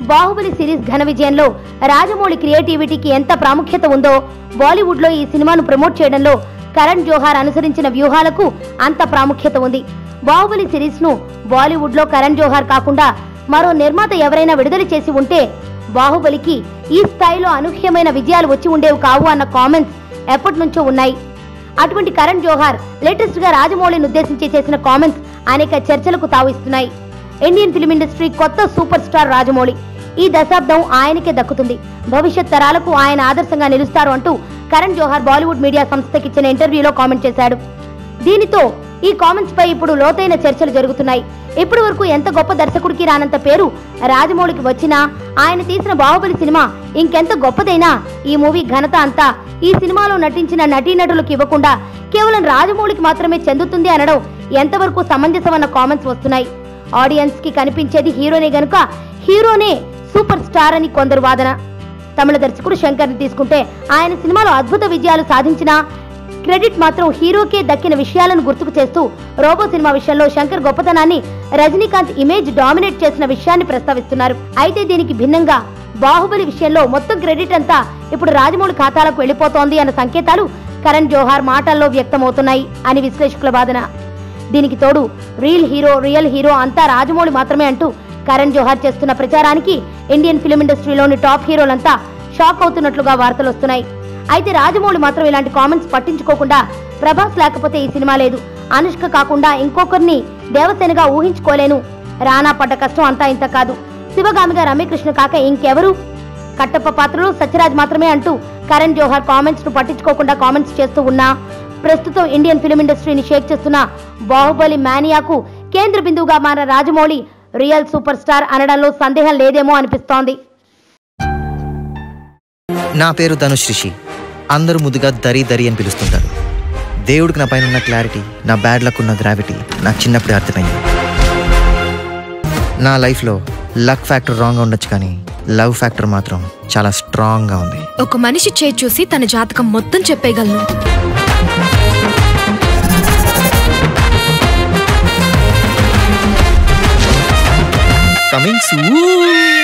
Baahubali series ఘన విజయంలో రాజమౌళి క్రియేటివిటీకి ఎంత ప్రాముఖ్యత ఉందో బాలీవుడ్ లో ఈ సినిమాను ప్రమోట్ చేయడంలో కరణ్ జోహార్ అనుసరించిన వ్యూహాలకు అంత ప్రాముఖ్యత ఉంది. బాహుబలి సిరీస్ ను బాలీవుడ్ లో కరణ్ జోహార్ కాకుండా మరో నిర్మాత ఎవరైనా విడుదల చేసి ఉంటే బాహుబలికి ఈ స్థాయిలో అనూహ్యమైన విజయాలు వచ్చి ఉండేవి కావు అన్న కామెంట్స్ ఎప్పటి నుంచో ఉన్నాయి. అటువంటి కరణ్ జోహార్ లేటెస్ట్ గా రాజమౌళిని ఉద్దేశించి చేసిన కామెంట్స్ అనేక చర్చలకు తావిస్తున్నాయి. ఇండియన్ ఫిల్మ్ ఇండస్ట్రీ కొత్త సూపర్ స్టార్ రాజమౌళి. ఈ దశాబ్దం ఆయనకే దక్కుతుంది. భవిష్యత్ తరాలకు ఆయన ఆదర్శంగా నిలుస్తారు అంటూ కరణ్ జోహార్ బాలీవుడ్ మీడియా సంస్థకి ఇచ్చిన ఇంటర్వ్యూలో కామెంట్ చేశాడు. దీనితో ఈ కామెంట్స్ పై ఇప్పుడు లోతైన చర్చలు జరుగుతున్నాయి. ఇప్పటి వరకు ఎంత గొప్ప దర్శకుడికి రానంత పేరు రాజమౌళికి వచ్చినా ఆయన తీసిన బాహుబలి సినిమా ఇంకెంత గొప్పదైనా ఈ మూవీ ఘనత అంతా ఈ సినిమాలో నటించిన నటీనటులకు ఇవ్వకుండా కేవలం రాజమౌళికి మాత్రమే చెందుతుంది అనడం ఎంతవరకు సమంజసమన్న కామెంట్స్ వస్తున్నాయి. ఆడియన్స్ కి కనిపించేది హీరోనే గనుక హీరోనే సూపర్ స్టార్ అని కొందరు వాదన. తమిళ దర్శకుడు శంకర్ ని తీసుకుంటే ఆయన సినిమాలో అద్భుత విజయాలు సాధించిన క్రెడిట్ మాత్రం హీరోకే దక్కిన విషయాలను గుర్తుకు చేస్తూ రోబో సినిమా విషయంలో శంకర్ గొప్పతనాన్ని రజనీకాంత్ ఇమేజ్ డామినేట్ చేసిన విషయాన్ని ప్రస్తావిస్తున్నారు. అయితే దీనికి భిన్నంగా బాహుబలి విషయంలో మొత్తం క్రెడిట్ అంతా ఇప్పుడు రాజమౌళి ఖాతాలకు వెళ్లిపోతోంది అన్న సంకేతాలు కరణ్ జోహార్ మాటల్లో వ్యక్తమవుతున్నాయి అని విశ్లేషకుల వాదన. దీనికి తోడు రియల్ హీరో అంతా రాజమౌళి మాత్రమే అంటూ కరణ్ జోహార్ చేస్తున్న ప్రచారానికి ఇండియన్ ఫిల్మ్ ఇండస్ట్రీలోని టాప్ హీరోలంతా షాక్ అవుతున్నట్లుగా వార్తలు వస్తున్నాయి. అయితే రాజమౌళి మాత్రం ఇలాంటి కామెంట్స్ పట్టించుకోకుండా ప్రభాస్ లేకపోతే ఈ సినిమా లేదు, అనుష్క కాకుండా ఇంకొకరిని దేవసేనగా ఊహించుకోలేను, రానా పడ్డ కష్టం అంతా ఇంత కాదు, శివగామిగా రమ్యకృష్ణ కాక ఇంకెవరు, కట్టప్ప పాత్రలో సత్యరాజ్ మాత్రమే అంటూ కరణ్ జోహార్ కామెంట్స్ ను పట్టించుకోకుండా కామెంట్స్ చేస్తూ ఉన్నా ప్రస్తుతం ఇండియన్ ఫిల్మ్ ఇండస్ట్రీని షేక్ చేస్తున్న బాహుబలి మానియాకు కేంద్ర బిందువుగా మారిన రాజమౌళి రియల్ సూపర్ స్టార్ అనడంలో సందేహం లేదేమో అనిపిస్తోంది. నా పేరు ధనుష్ రిషి. అందరూ ముద్దుగా దరి అని పిలుస్తుంటారు. దేవుడికి నా పైన ఉన్న క్లారిటీ, నా బ్యాడ్ లక్ ఉన్న గ్రావిటీ నాకు చిన్నప్పుడే అర్థమైంది. నా లైఫ్లో లక్ ఫ్యాక్టర్ రాంగ్గా ఉండొచ్చు, కానీ లవ్ ఫ్యాక్టర్ మాత్రం చాలా స్ట్రాంగ్గా ఉంది. ఒక మనిషి చేయి చూసి తన జాతకం మొత్తం చెప్పేయగలను. Coming soon.